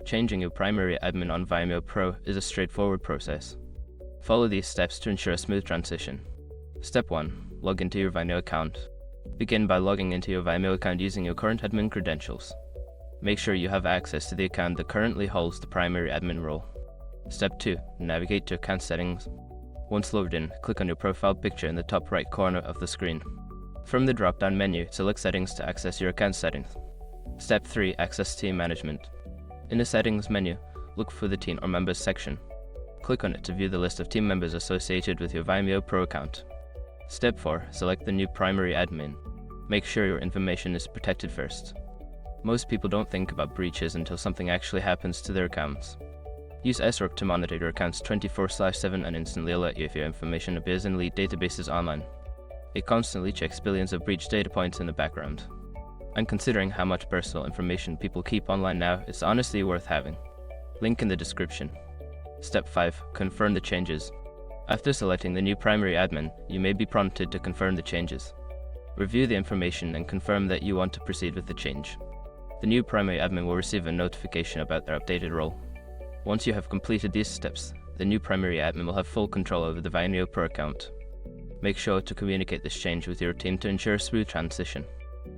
Changing your primary admin on Vimeo Pro is a straightforward process. Follow these steps to ensure a smooth transition. Step 1. Log into your Vimeo account. Begin by logging into your Vimeo account using your current admin credentials. Make sure you have access to the account that currently holds the primary admin role. Step 2. Navigate to account settings. Once logged in, click on your profile picture in the top right corner of the screen. From the drop-down menu, select Settings to access your account settings. Step 3. Access team management. In the Settings menu, look for the Team or Members section. Click on it to view the list of team members associated with your Vimeo Pro account. Step 4. Select the new primary admin. Make sure your information is protected first. Most people don't think about breaches until something actually happens to their accounts. Use SROC to monitor your accounts 24/7 and instantly alert you if your information appears in lead databases online. It constantly checks billions of breach data points in the background. And considering how much personal information people keep online now, it's honestly worth having. Link in the description. Step 5. Confirm the changes. After selecting the new primary admin, you may be prompted to confirm the changes. Review the information and confirm that you want to proceed with the change. The new primary admin will receive a notification about their updated role. Once you have completed these steps, the new primary admin will have full control over the Vimeo Pro account. Make sure to communicate this change with your team to ensure a smooth transition.